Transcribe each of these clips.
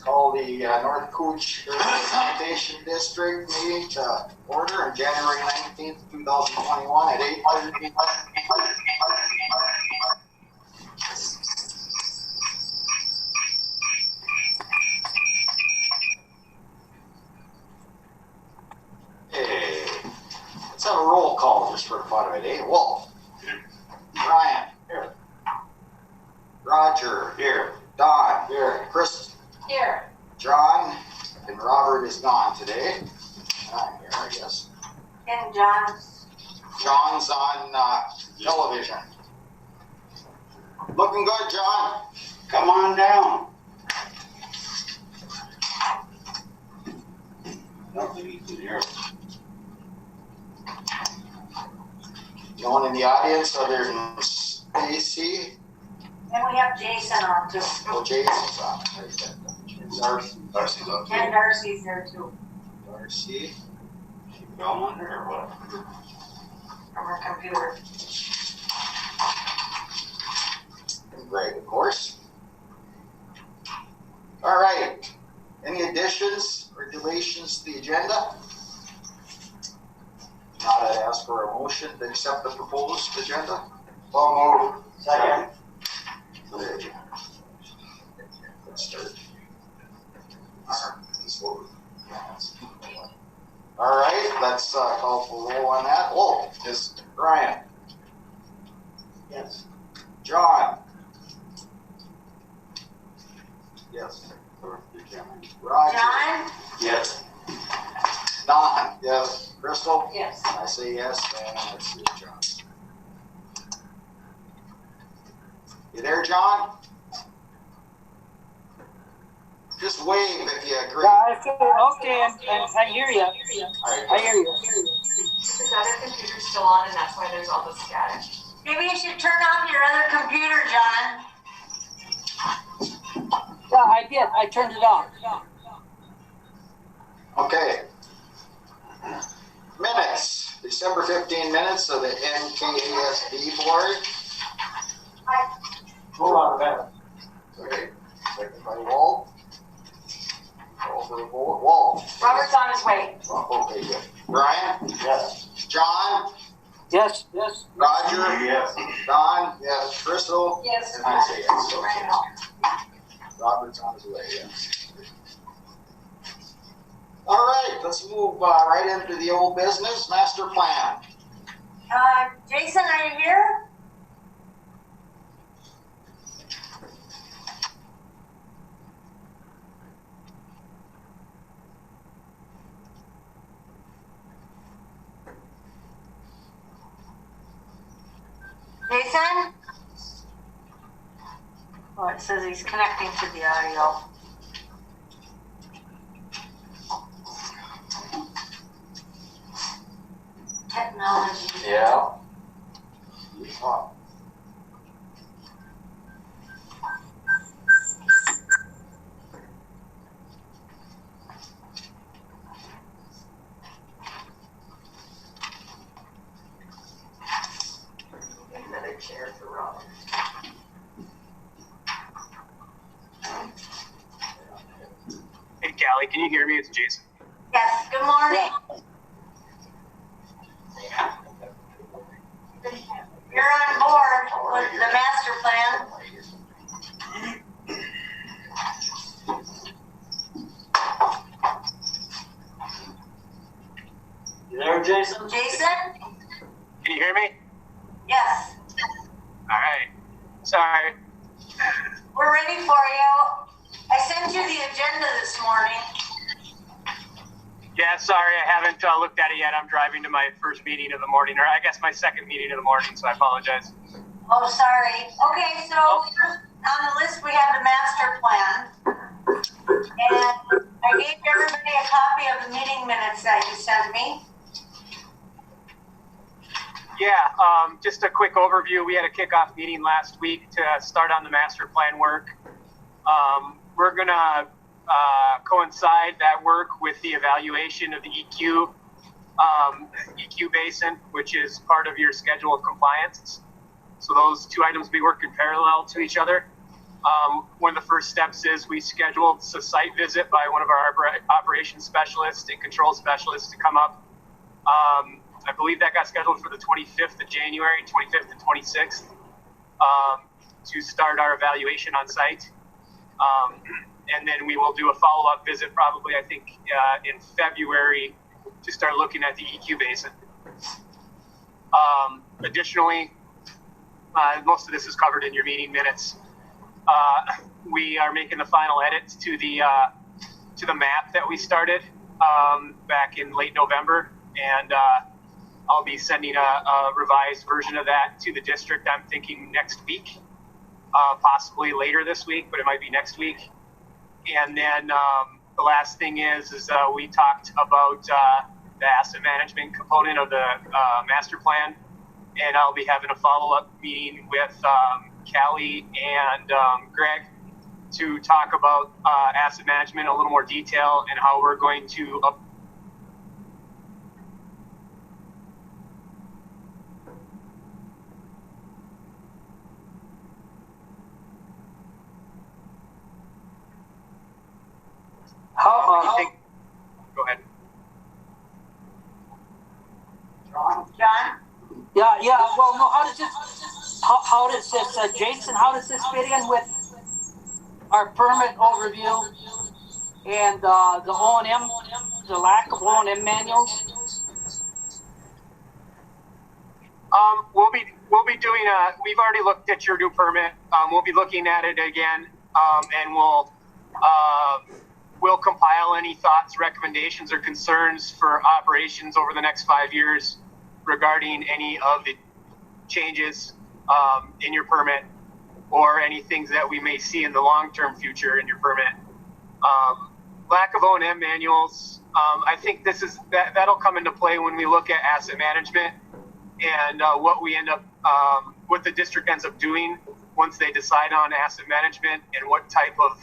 Call the North Cooch Sanitation District meeting to order on January 19th, 2021 at 8:30. Hey, let's have a roll call just for the fun of it, eh? Wolf. Brian. Here. Roger. Here. Don. Here. Chris. Here. John. And Robert is gone today. I'm here, I guess. And John's on television. Looking good, John. Come on down. Nothing you can hear. No one in the audience other than Stacy. And we have Jason on too. Oh, Jason's on. There's that. Darcy's on too. And Darcy's there too. Darcy. She fell under or what? From her computer. And Greg, of course. All right. Any additions or deletions to the agenda? Not I'd ask for a motion to accept the proposed agenda. So moved. Second. Let's start. All right, let's call for roll on that. Wolf. Yes. Brian. Yes. John. Yes. Roger. John? Yes. Don. Yes. Crystal. Yes. I say yes, and let's see John. You there, John? Just wave if you agree. Okay, I hear you. I hear you. His other computer's still on, and that's why there's all this static. Maybe you should turn off your other computer, John. Yeah, I did. I turned it on. Okay. Minutes. December 15 minutes of the NKASD board. Hold on a minute. Okay. Second by Walt. Call for a vote. Walt. Robert's on his way. Okay, good. Brian? Yes. John? Yes. Roger? Yes. Don? Yes. Crystal? Yes. And I say yes. Okay. Robert's on his way, yes. All right, let's move right into the old business, master plan. Jason, are you here? Jason? Oh, it says he's connecting to the audio. Technology. Yeah. Oh. Another chair for Robin. Hey, Callie, can you hear me? It's Jason. Yes, good morning. You're on board with the master plan. You there, Jason? Jason? Can you hear me? Yes, All right. Sorry. we're ready for you. I sent you the agenda this morning. Yeah, sorry, I haven't looked at it yet. I'm driving to my first meeting of the morning, or I guess my second meeting of the morning, so I apologize. Oh, sorry. Okay, so first on the list we have the master plan. And I gave everybody a copy of the meeting minutes that you sent me. Yeah, just a quick overview. We had a kickoff meeting last week to start on the master plan work. We're going to coincide that work with the evaluation of the EQ basin, which is part of your schedule of compliance. So those two items will be working parallel to each other. One of the first steps is we scheduled a site visit by one of our operations specialists and control specialists to come up. I believe that got scheduled for the 25th of January, 25th and 26th, to start our evaluation on site. And then we will do a follow-up visit probably, I think, in February to start looking at the EQ basin. Additionally, most of this is covered in your meeting minutes. We are making the final edits to the map that we started back in late November, and I'll be sending a revised version of that to the district. I'm thinking next week, possibly later this week, but it might be next week. And then the last thing is we talked about the asset management component of the master plan, and I'll be having a follow-up meeting with Callie and Greg to talk about asset management in a little more detail and how we're going to go ahead. John? Yeah, well, no, how does this, Jason, how does this fit in with our permit overview and the O&M, the lack of O&M manuals? We'll be doing we've already looked at your new permit. We'll be looking at it again, and we'll compile any thoughts, recommendations, or concerns for operations over the next 5 years regarding any of the changes in your permit or any things that we may see in the long-term future in your permit. Lack of O&M manuals, I think that'll come into play when we look at asset management and what the district ends up doing once they decide on asset management and what type of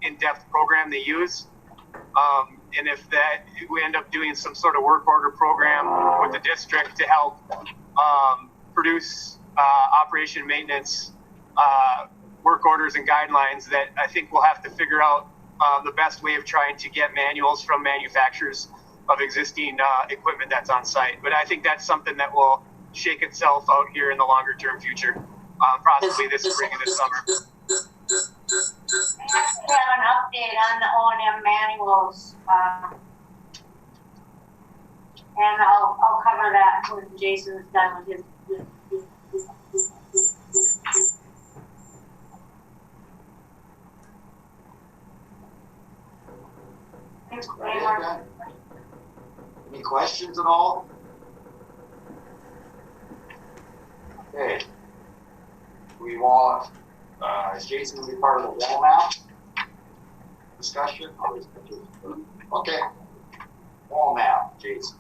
in-depth program they use. And if we end up doing some sort of work order program with the district to help produce operation maintenance work orders and guidelines, that I think we'll have to figure out the best way of trying to get manuals from manufacturers of existing equipment that's on site. But I think that's something that will shake itself out here in the longer term future, possibly this spring and this summer. I actually have an update on the O&M manuals, and I'll cover that when Jason's done with his. Any questions at all? Okay. We want, is Jason going to be part of the wall map discussion? Okay. Wall map, Jason.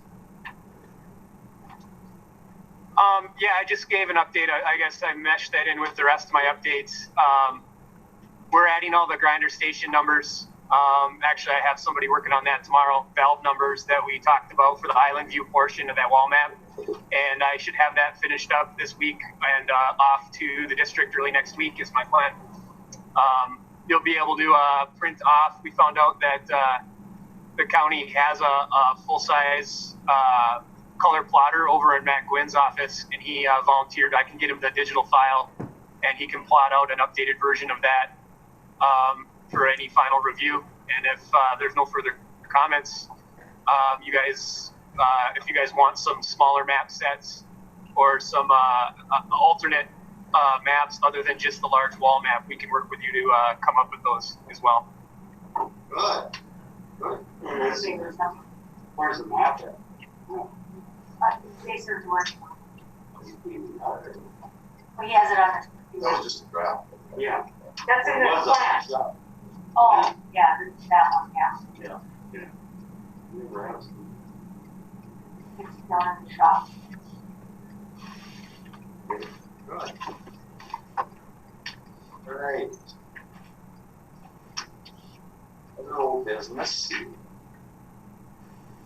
Yeah, I just gave an update. I guess I meshed that in with the rest of my updates. We're adding all the grinder station numbers. Actually, I have somebody working on that tomorrow. Valve numbers that we talked about for the Island View portion of that wall map. And I should have that finished up this week and off to the district early next week is my plan. You'll be able to print off. We found out that the county has a full-size color plotter over in Matt Gwynn's office, and he volunteered. I can get him the digital file, and he can plot out an updated version of that for any final review. And if there's no further comments, you guys, if you guys want some smaller map sets or some alternate maps other than just the large wall map, we can work with you to come up with those as well. Good. Good. Where's the map at? Jason's working on it. Well, he has it on his. That was just a draft. Yeah. That's in the What's plan. that? Oh, yeah, that one, yeah. Yeah. It's down in the shop. Good. All right. Other old business.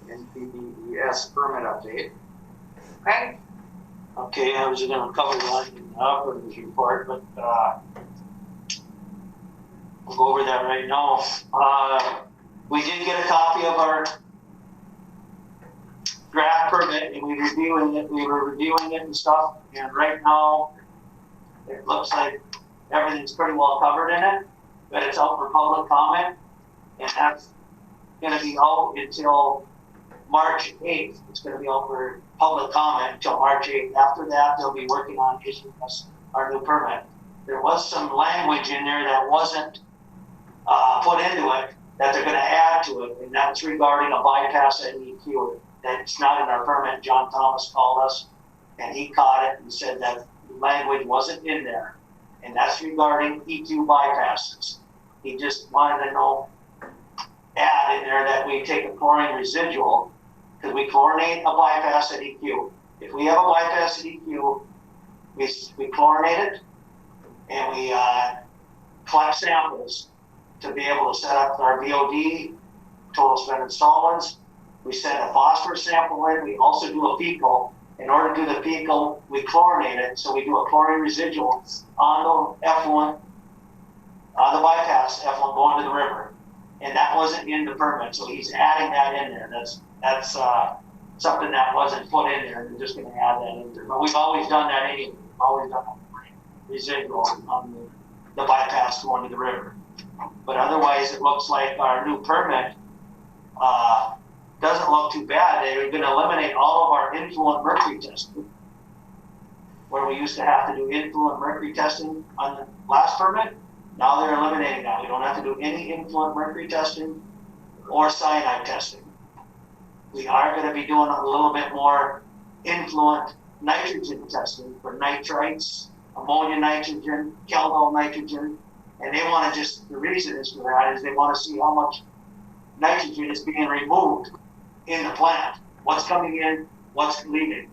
NPDES permit update. Greg? Okay, I was just gonna cover one in the operator's report, but We'll go over that right now. We did get a copy of our draft permit, and we were reviewing it and stuff, and right now it looks like everything's pretty well covered in it, but it's out for public comment, and that's going to be out until March 8th. It's going to be out for public comment until March 8th. After that, they'll be working on issuing us our new permit. There was some language in there that wasn't put into it that they're going to add to it, and that's regarding a bypass at EQ. That's not in our permit. John Thomas called us, and he caught it and said that language wasn't in there, and that's regarding EQ bypasses. He just wanted to know, add in there that we take a chlorine residual, because we chlorinate a bypass at EQ. If we have a bypass at EQ, we chlorinate it, and we collect samples to be able to set up our VOD, total spent solids. We send a phosphorus sample in. We also do a fecal. In order to do the fecal, we chlorinate it. So we do a chlorine residual on the effluent, on the bypass effluent going to the river. And that wasn't in the permit, so he's adding that in there. That's something that wasn't put in there. We're just going to add that in there. But we've always done that anyway. We've always done a residual on the bypass going to the river. But otherwise, it looks like our new permit doesn't look too bad. They're going to eliminate all of our influent mercury testing, where we used to have to do influent mercury testing on the last permit. Now they're eliminating that. We don't have to do any influent mercury testing or cyanide testing. We are going to be doing a little bit more influent nitrogen testing for nitrites, ammonia nitrogen, Kelvil nitrogen, and they want to just, the reason is for that is they want to see how much nitrogen is being removed in the plant. What's coming in, what's leaving.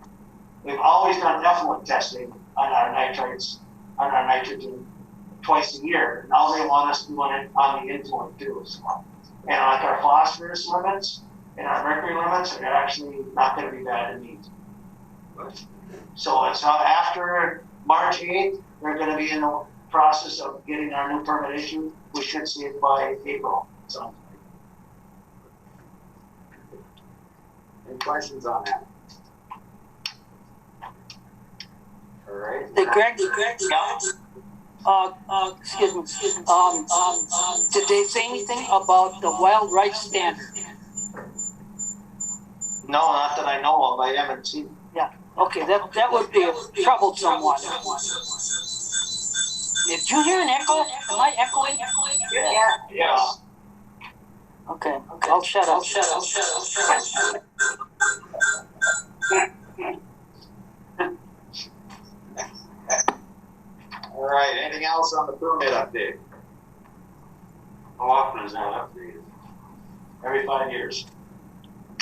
We've always done effluent testing on our nitrites, on our nitrogen twice a year. Now they want us doing it on the influent too. So, and like our phosphorus limits and our mercury limits are actually not going to be bad to meet. So it's not after March 8th, they're going to be in the process of getting our new permit issued. We should see it by April. So. Any questions on that? All right. Hey, Greg. Excuse me. Did they say anything about the wild rice standard? No, not that I know of. I haven't seen. Yeah. Okay, that would be a troublesome one. Did you hear an echo? Am I echoing? Yeah. Yes. Okay. I'll shut up. All right, anything else on the permit update? How often is that updated? Every 5 years.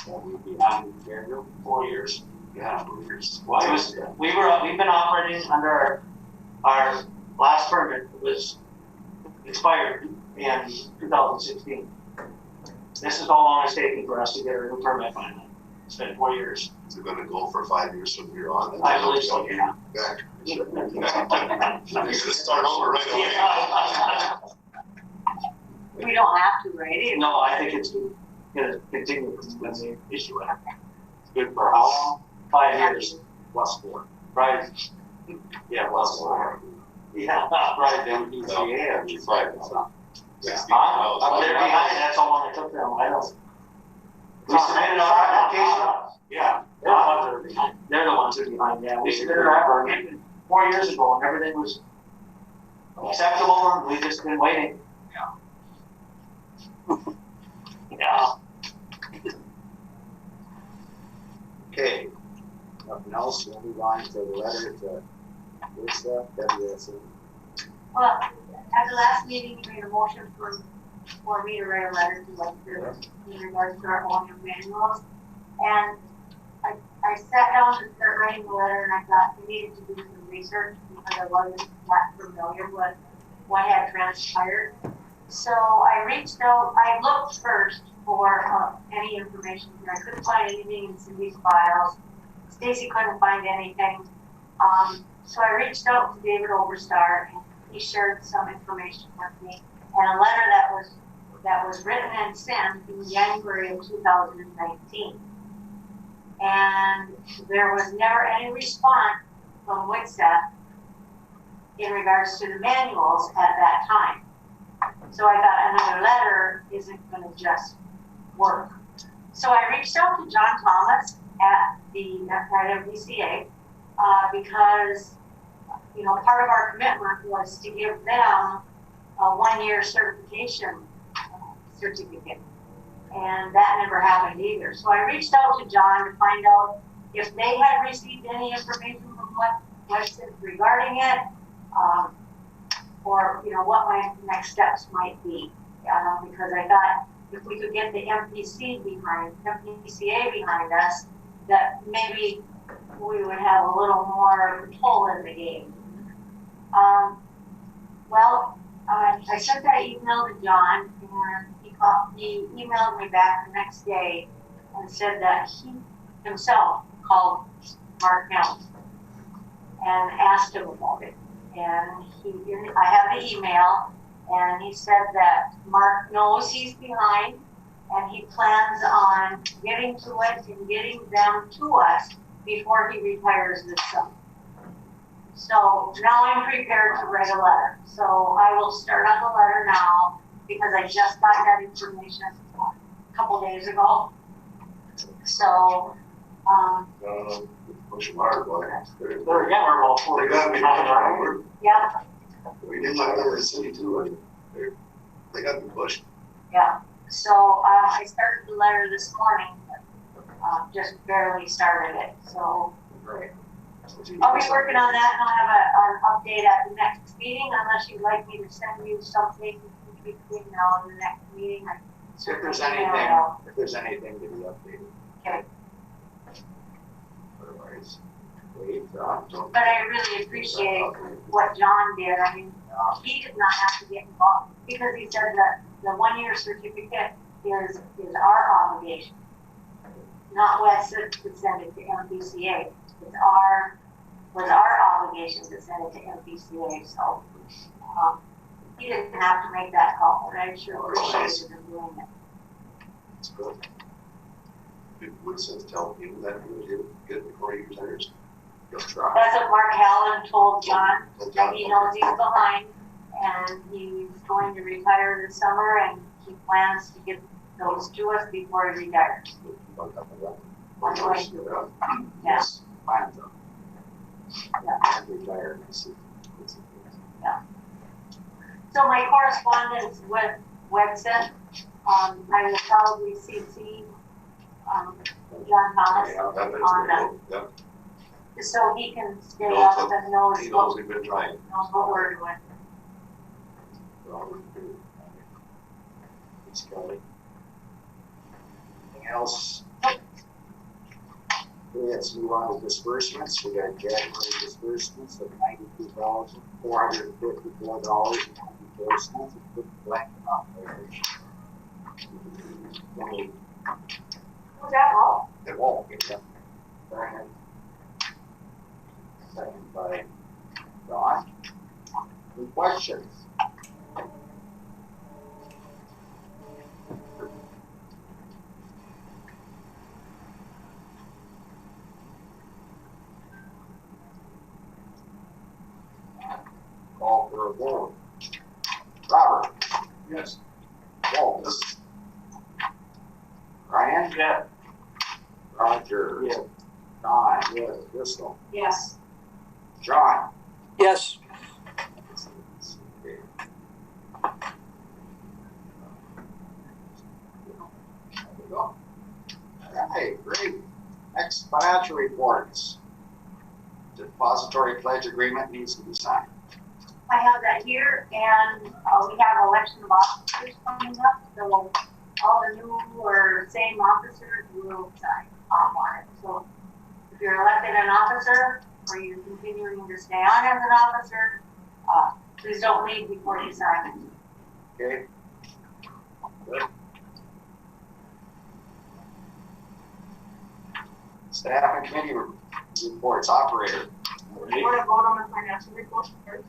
Well, we'll be on here 4 years. Yeah, 4 years. Well, we've been operating under our last permit was expired in 2016. This is how long it's taken for us to get a new permit finally. It's been 4 years. Is it going to go for 5 years from here on? I believe so, yeah. Back. You're going to start over right away. We don't have to, right? No, I think it's going to continue when they issue it. It's good for how long? 5 years. Plus 4. Right. Yeah, Plus 4. yeah. Right, then ECA, and it's right. Yeah. Up there behind, that's how long it took them. I don't. We submitted our application. Yeah. They're the ones that are behind. Yeah, we submitted our application 4 years ago, and everything was acceptable, and we've just been waiting. Yeah. Okay. Nothing else? We'll move on to the letter to Lisa, WSA. Well, at the last meeting, you made a motion for me to write a letter to Lester in regards to our own manuals. And I sat down to start writing the letter, and I thought we needed to do some research because I wasn't that familiar with what had transpired. So I reached out, I looked first for any information, and I couldn't find anything in Cindy's files. Stacy couldn't find anything. So I reached out to David Overstar, and he shared some information with me. and a letter that was written and sent in January of 2019. And there was never any response from WITSEF in regards to the manuals at that time. So I thought another letter isn't going to just work. So I reached out to John Thomas at MPCA because, you know, part of our commitment was to give them a 1-year certification certificate. And that never happened either. So I reached out to John to find out if they had received any information from WITSEF regarding it, or, you know, what my next steps might be. Because I thought if we could get the MPCA behind us, that maybe we would have a little more control in the game. I sent that email to John, and he emailed me back the next day and said that he himself called Mark Nelson and asked him about it. And I have the email, and he said that Mark knows he's behind, and he plans on getting to it and getting them to us before he retires this summer. So now I'm prepared to write a letter. So I will start on the letter now because I just got that information a couple days ago. So, push them hard, boy. There again, we're about 40 They gotta be behind, pushed right? hard. yeah, We did like that in the city too, and they gotta be pushed. yeah. So I started the letter this morning, just barely started it. So Right. I'll be working on that, and I'll have an update at the next meeting, unless you'd like me to send you something between now and the next meeting. If there's anything to be updated. Okay. Otherwise, wait, don't. But I really appreciate what John did. I mean, he did not have to get involved because he said that the 1-year certificate is our obligation, not WITSEF to send it to MPCA. Was our obligation to send it to MPCA. So he didn't have to make that call, but I sure appreciated him doing it. It's good. Did WITSEF tell people that he was good before he retires? He'll try. That's what Mark Hallen told John, that he knows he's behind, and he's going to retire this summer, and he plans to get those to us before he retires. Yes, plans on. Yeah. And retire next season. So my correspondence with WITSEF, I will probably CC John Thomas Yeah, that is on good. that, so he can stay He knows up and knows He what knows we've been trying. we're doing. It's Kelly. Anything else? Okay, let's move on to disbursements. We got January disbursements of $92,454.94. Blank operation. Was that all? It won't get done. Brian. Second by Don. Any questions? Call for a vote. Robert. Yes. Walt. This Brian. Yeah. Roger. Yes. Don. Yes. Crystal. Yes. John. Yes. Okay. There we go. All right, great. Next, financial reports. Depository pledge agreement needs to be signed. I have that here, and we have election of officers coming up, so all the new or same officers will sign off on it. So if you're elected an officer, or you're continuing to stay on as an officer, please don't leave before you sign it. Okay? Good. Staff and committee reports, operator. You want to vote on the financial report first?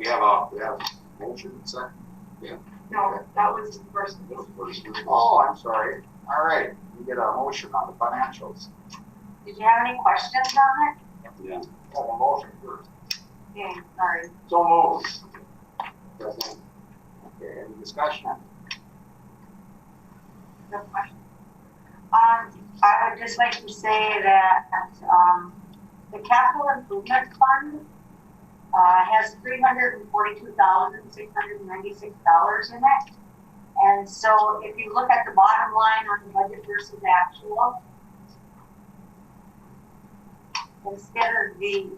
we have a motion, second? No, that was the first. Oh, I'm sorry. All right, we get a motion on the financials. Did you have any questions on it? Yeah. Oh, a motion first. Okay, sorry. So moved. Second. Okay, any discussion? No question. I would just like to say that, the capital improvement fund, has $342,696 in it. And so if you look at the bottom line on the budget versus actual, instead of the,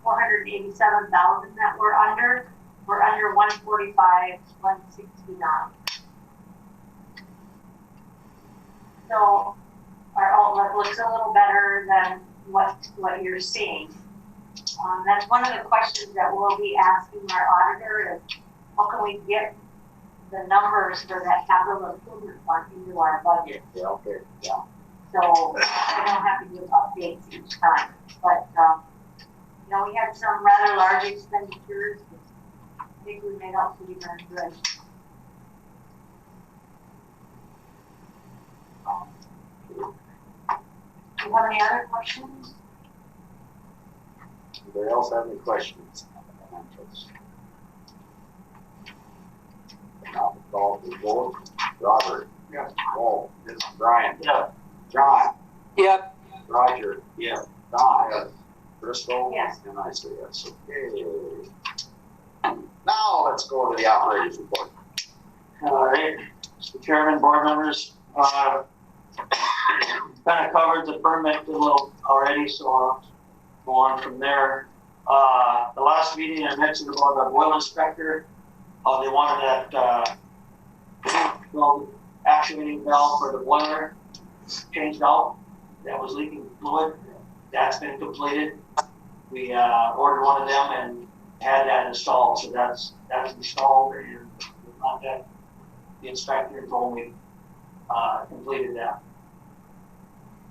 487,000 that we're under 145, 169. So our outlook looks a little better than what you're seeing. That's one of the questions that we'll be asking our auditor is, how can we get the numbers for that capital improvement fund into our budget? Yeah, okay, yeah. So I don't have to give updates each time, but, we had some rather large expenditures. I think we made out pretty darn good. Do you have any other questions? Anybody else have any questions on the financials? Now, call for the vote. Robert? Yes. Paul? Yes. Brian? Yeah. John? Yep. Roger? Yeah. Don? Yes. Crystal? Yes. And I say yes. Okay. Now let's go to the operator's report. All right, Mr. Chairman, board members, kind of covered the permit a little already, so I'll go on from there. The last meeting I mentioned about the boiler inspector, they wanted that, actuating valve for the boiler changed out. That was leaking fluid. That's been completed. We ordered one of them and had that installed, so that's installed, and we contacted the inspector and told me completed that.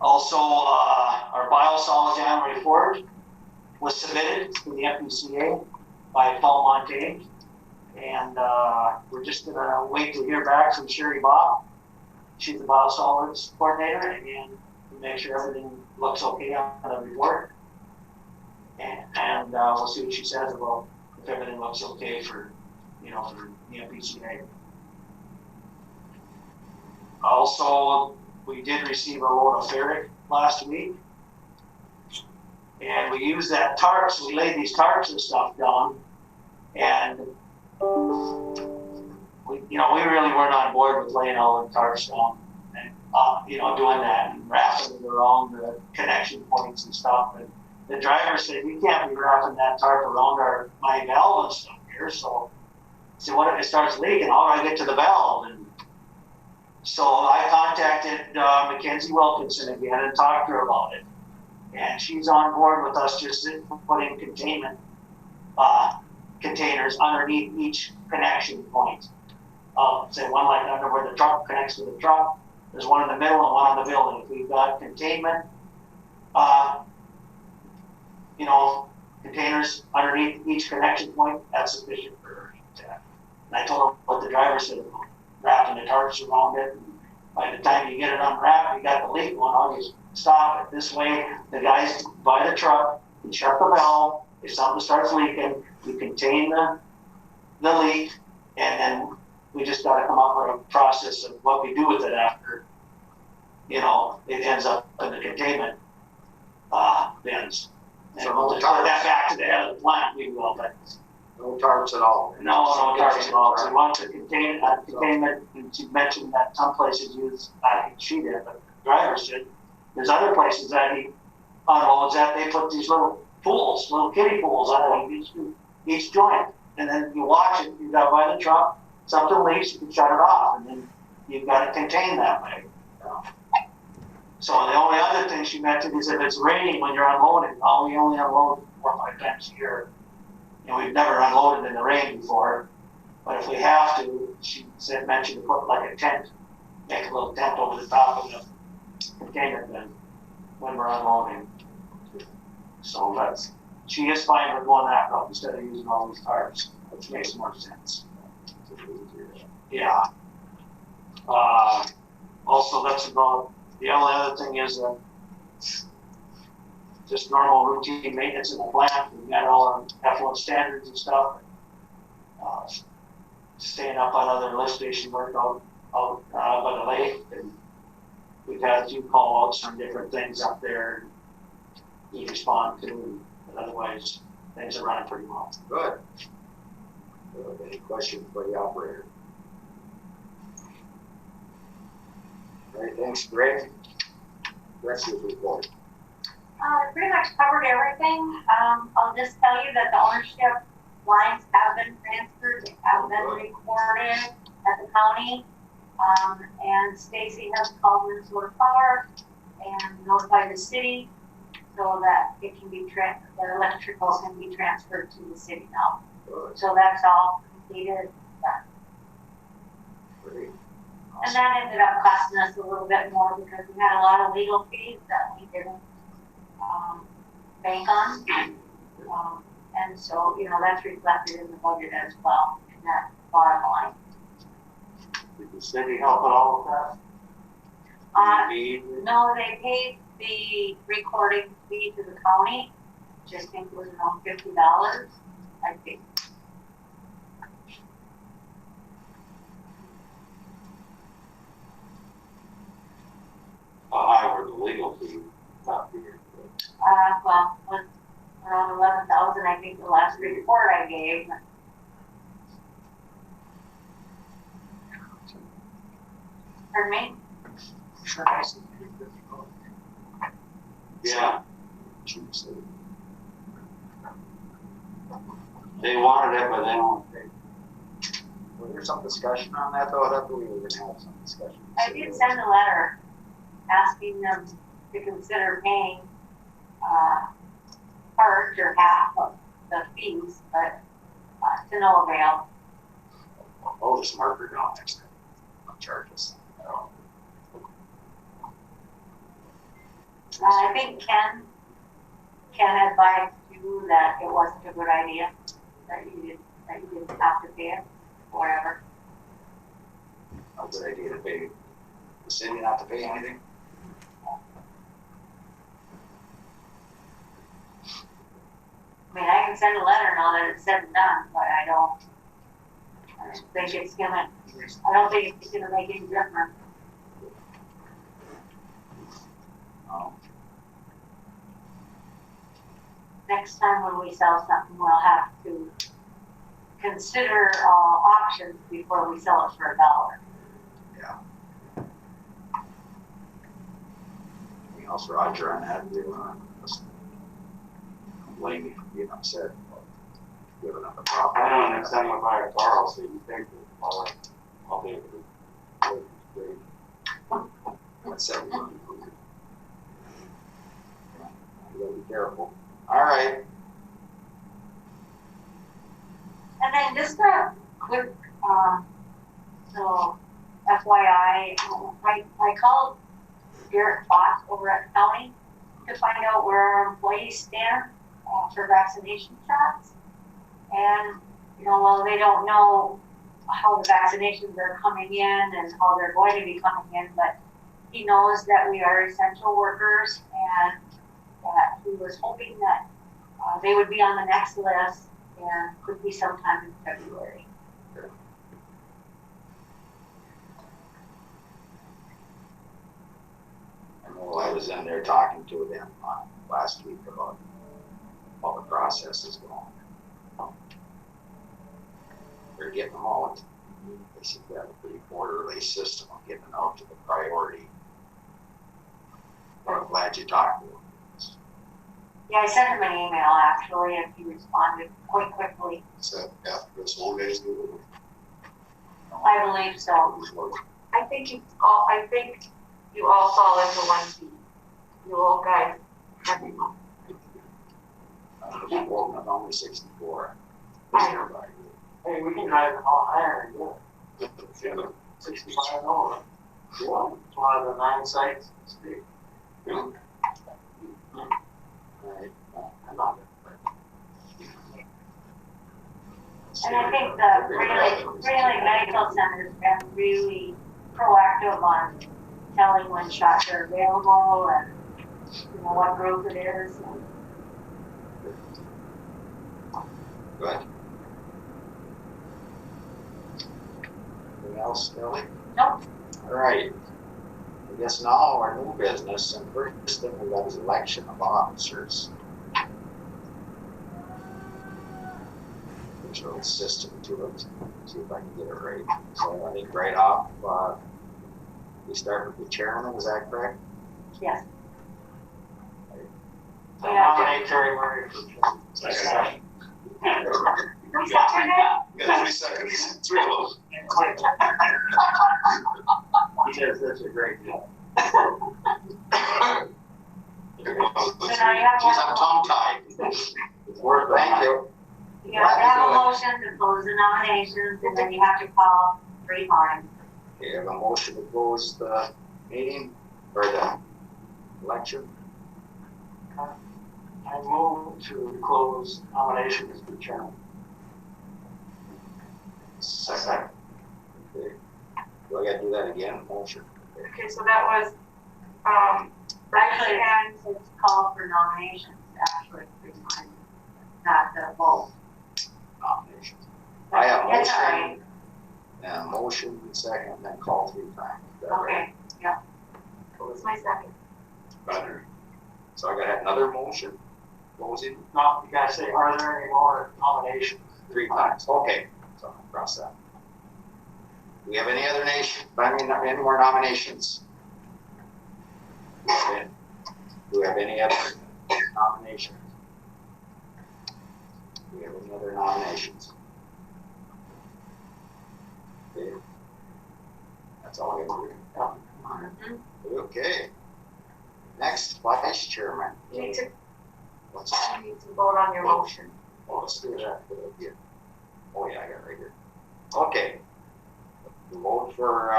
Also, our biosolids annual report was submitted to the FPCA by Paul Montaigne, and we're just gonna wait to hear back from Sherry Bob. She's the biosolids coordinator, and to make sure everything looks okay on the report. And we'll see what she says about if everything looks okay for the MPCA. Also, we did receive a load of ferric last week, and we used that tarp. So we laid these tarps and stuff down, and we really weren't on board with laying all the tarps down and doing that and wrapping it around the connection points and stuff. And the driver said, "We can't be wrapping that tarp around my valve and stuff here." So what if it starts leaking? How do I get to the valve? And so I contacted Mackenzie Wilkinson again and talked to her about it. And she's on board with us just putting containment containers underneath each connection point. Say one like under where the truck connects to the truck. There's one in the middle and one on the building. If we've got containment, containers underneath each connection point, that's sufficient for her. And I told him what the driver said about wrapping the tarps around it. And by the time you get it unwrapped, you got the leak going on, you stop it. This way, the guys by the truck can shut the valve. If something starts leaking, you contain the leak, and then we just got to come up with a process of what we do with it after, it ends up in the containment bins. And we'll just put that back to the head of the plant. We will, but No tarps at all. no tarps at all. So we want to contain containment. And she mentioned that some places use, I think she did, but the driver said there's other places that he unloads that they put these little pools, little kiddie pools on each joint, and then you watch it. You got by the truck, something leaks, you can shut it off, and then you've got it contained that way. So the only other thing she mentioned is if it's raining when you're unloading. We only unload 4 or 5 times a year. We've never unloaded in the rain before, but if we have to, she mentioned to put like a tent, make a little tent over the top of the container bin when we're unloading. So she is fine with going that route instead of using all these cars, which makes more sense. Yeah. Also, that's about, the only other thing is just normal routine maintenance in the plant. We've got all our effluent standards and stuff. Staying up on other lift station work out by the lake. And we've had a few call outs from different things up there we respond to, but otherwise things are running pretty well. Good. Any questions for the operator? All right, thanks, Greg. Rest of the report. Pretty much covered everything. I'll just tell you that the ownership lines have been transferred, they have been recorded at the county. And Stacy has called Minnesota Power and notified the city so that it can be the electrical can be transferred to the city now. Good. So that's all completed. Great. And that ended up costing us a little bit more because we had a lot of legal fees that we didn't bank on. And so, that's reflected in the budget as well, in that bottom line. Did the city help at all with that? No, they paid the recording fee to the county, which I think was around $50, I think. How high were the legal fees? Not here. Well, was around 11,000, I think the last report I gave. Pardon me? Yeah. They wanted it, but they don't pay. Was there some discussion on that though? I thought we were going to have some discussion. I did send a letter asking them to consider paying part or half of the fees, but to no avail. Oh, this marker down next time. I'll charge us. I think Ken advised you that it wasn't a good idea, that you didn't have to pay it, whatever. A good idea to pay the city not to pay anything. I mean, I can send a letter now that it's said and done, but I don't think it's gonna make any difference. Next time when we sell something, we'll have to consider options before we sell it for $1. Yeah. Anything else, Roger, on that? Blame me for being upset about giving up a property. I don't understand what my car, so you think I'll be able to. That's everyone. You gotta be careful. All right. And then just a quick, so FYI, I called Garrett Fox over at the county to find out where our employees stand for vaccination shots. And, while they don't know how the vaccinations are coming in and how they're going to be coming in, but he knows that we are essential workers and that he was hoping that they would be on the next list and could be sometime in February. I know I was in there talking to them last week about all the processes going. They're getting them out. They seem to have a pretty orderly system of getting them out to the priority. But I'm glad you talked to them. Yeah, I sent him an email actually, and he responded quite quickly. So after this whole day's due. I believe so. I think you all fall into one team. You all guys, everyone. I'm only 64. Hey, we can drive it all higher, yeah. 65 over. It's one of the 9 sites in the state. All right. I'm not good. the Green Lake Medical Center's been really proactive on telling when shots are available and, you know, what group it is. Good. Anything else, Billy? Nope. All right. I guess now our new business, and first thing we got is election of officers. There's a little system to it. See if I can get it right. So I think right off, we start with the chairman, is that correct? Yes. I nominate Terry Murray for chairman. Second. Who's that? You got 3 seconds. 3 of those. He does such a great job. Geez, I'm tongue-tied. It's worth it. Thank you. You have to have a motion to close the nominations, and then you have to call 3 times. Okay, I have a motion to close the meeting, or the election. I move to close nominations for chairman. Second. Okay. Do I gotta do that again? Motion. Okay, so that was, Actually, it's called for nominations, actually, 3 times, not the vote. Nominations. I have It's all motion, right. and motion, and second, and then call 3 times. Is that right? Okay, yeah. what was my second? Better. So I gotta have another motion, closing No, you gotta say, are there any more nominations? 3 times. Okay, so I'll cross that. Do we have any other any more nominations? Okay. Do we have any other nominations? Do we have any other nominations? Okay. That's all I have to do. Okay. Next, vice chairman. You need to, What's that? you need to vote on your motion. Oh, let's do that. Oh, yeah, I got it right here. Okay. The vote for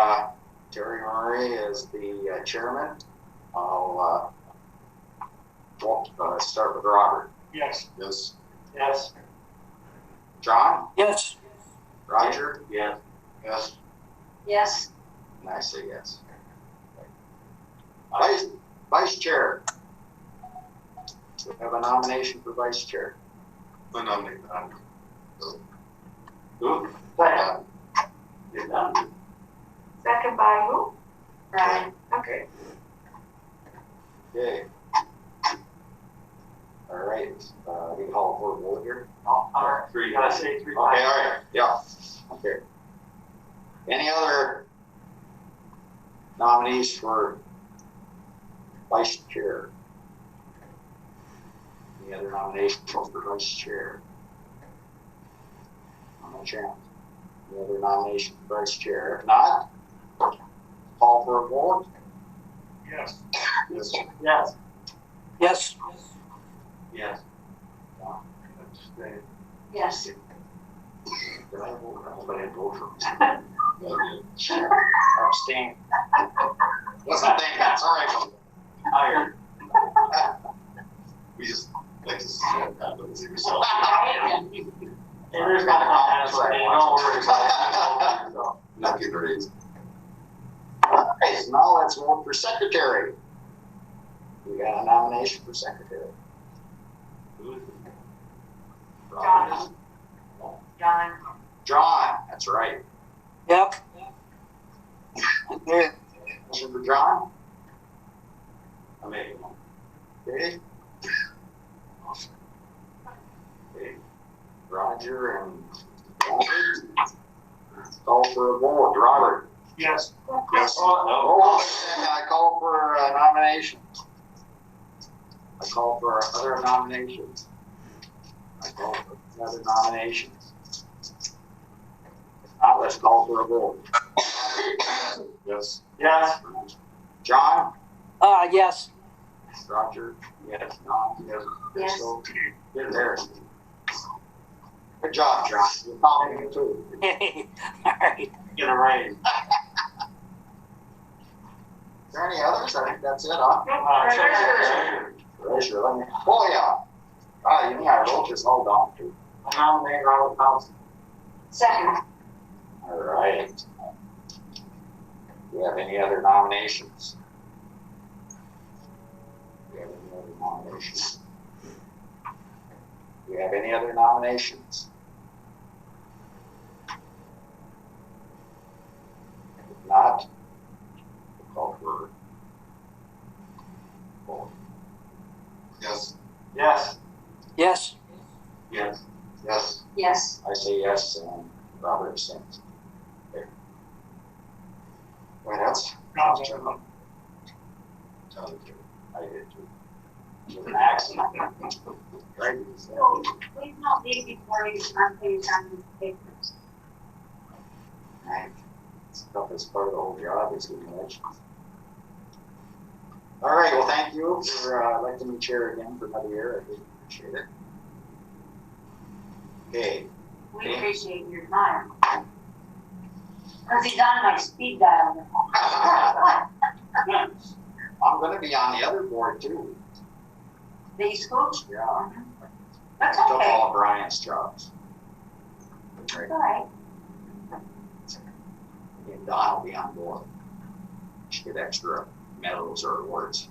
Terry Murray as the chairman. I'll start with Robert. Yes. Yes. Yes. John? Yes. Roger? Yes. Yes. Yes. And I say yes. Vice chair. We have a nomination for vice chair. I nominate Who? Second. You're done. Second by who? Right. Okay. Okay. All right. We call for a vote here. No, all right. You gotta say 3 Okay, times. all right. Yeah. Okay. Any other nominees for vice chair? Any other nominations for vice chair? No chance. Any other nominations for vice chair? If not, call for a vote. Yes. Yes. Yes. Yes. Yes. Yes. Did I vote? I didn't vote for Sure. Abstain. Wasn't thinking. It's all right. Hired. We just like to see that happen. See yourself. Hey, there's not a comment, no worries. Not getting raised. All right, so now let's vote for secretary. We got a nomination for secretary. John. John. John, that's right. Yep. Here. Motion for John. I made it. Okay. Okay. Roger and Robert. Call for a vote. Robert. Yes. Yes. Oh, and I call for nominations. I call for other nominations. I call for another nomination. Now let's call for a vote. Yes. Yes. John? Yes. Roger? Yes. John? Yes. Yes. So, you're there. Good job, John. You're following me too. All right. Get a raise. Is there any others? I think that's it, huh? Treasurer. Treasurer, let me, oh yeah. You mean I wrote this all down too. I nominate Robert Thompson. Second. All right. Do you have any other nominations? Do you have any other nominations? Do you have any other nominations? If not, we'll call for vote. Yes. Yes. Yes. Yes. Yes. Yes. I say yes, and Robert abstains. Okay. Well, that's No, I did too. With an accent. Right? So, please not leave before you unpaid on these papers. Right. Stuff is part of the whole job, is getting elections. All right, well, thank you for electing me chair again for another year. I really appreciate it. Okay. We appreciate your time. Cause he's on my speed dial. I'm gonna be on the other board too. The East Coast? Yeah. That's I took okay. all of Brian's jobs. Right. All right. And Don will be on board. Should get extra medals or awards.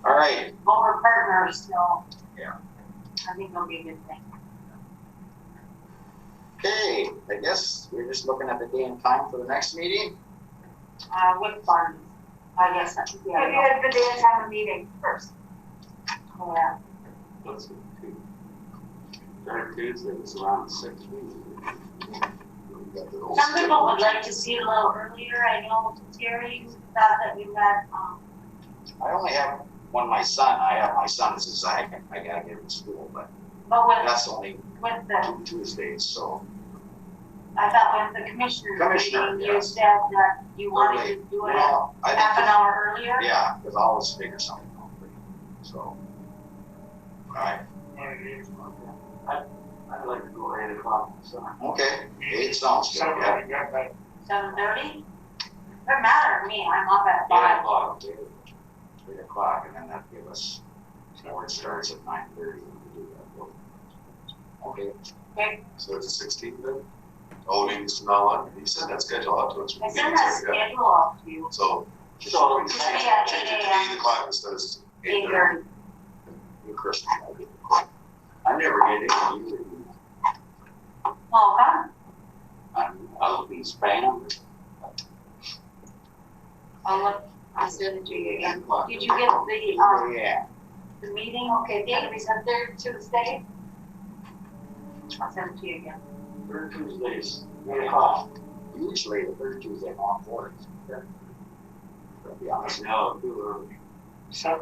All right. Well, we're partners, so. Yeah. I think it'll be a good thing. Okay, I guess we're just looking at the day and time for the next meeting. With funds, I guess that should be. Maybe at the day and time of meeting first. Oh, yeah. Let's see. Third Tuesday is around 6 weeks. Some people would like to see it a little earlier. I know Terry thought that we had, I only have one, my son. I have my son as I gotta get him to school, but but that's only with the, 2 Tuesdays, so. I thought with the commissioner's Commissioner, meeting, you yes. said that you wanted to do it Well, I think half an hour earlier. yeah, because I always figure something out for you, so. All right, I'd like to go 8 o'clock, so. okay, 8 sounds good, yeah. 7:30? Doesn't matter to me, I'm up at 8 5. o'clock, okay. 3 o'clock, and then that give us, it starts at 9:30. Okay, So it's the 16th then? Oh, meetings from now on? You sent that schedule out to us. I sent that schedule off to you. So, So, It should be at change 8 it to a.m. 8 o'clock instead of 8:30. 8:30. you Christian, I get I never get it, usually. Well, done. I'll be spam. I'll send it to you again. Did you get yeah. the meeting? Okay, date, we said 3rd Tuesday? I'll send it to you again. Third Tuesdays, 8 o'clock. Usually the 3rd Tuesday on board. To be honest. No, too early. 7.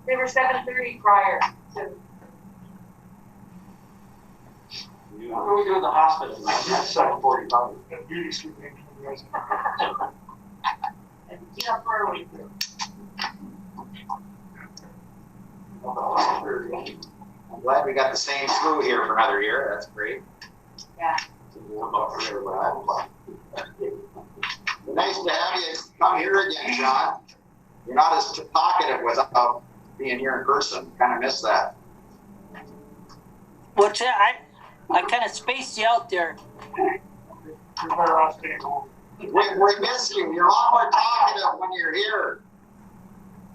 They were 7:30 prior to. What do we do at the hospital? That's 7:45. And beauty sleeping. And get up early. I'm glad we got the same crew here for another year. That's great. Yeah. Nice to have you come here again, John. You're not as talkative without being here in person. Kind of miss that. What's that? I kind of spaced you out there. You're better off staying home. We miss you. You're a lot more talkative when you're here.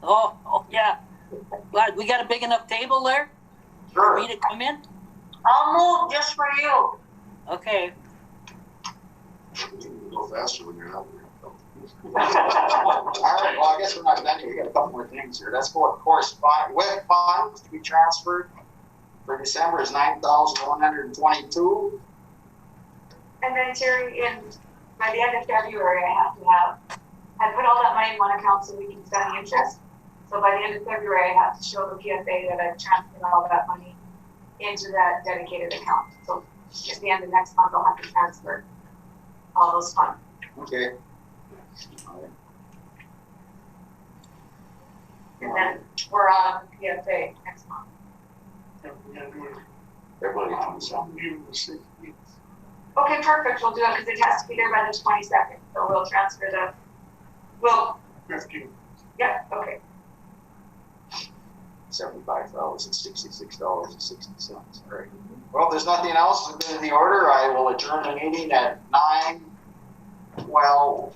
Oh yeah. Glad we got a big enough table there for Sure. me to come in. I'll move just for you. Okay. You can go faster when you're out there. All right, well, I guess we're not done yet. We got a couple more things here. Let's go with correspondence. With funds to be transferred for December is $9,122. And then Terry, by the end of February, I put all that money in one account so we can spend the interest. So by the end of February, I have to show the PFA that I've transferred all that money into that dedicated account. So at the end of next month, I'll have to transfer all those funds. Okay. All right. And then we're on PFA next month. And we're gonna do it. Everybody comes up. Even the 16th. Okay, perfect, we'll do it because it has to be there by the 22nd. So we'll transfer yeah, okay. $75,066.60. All right. Well, if there's nothing else within the order, I will adjourn the meeting at 9:12.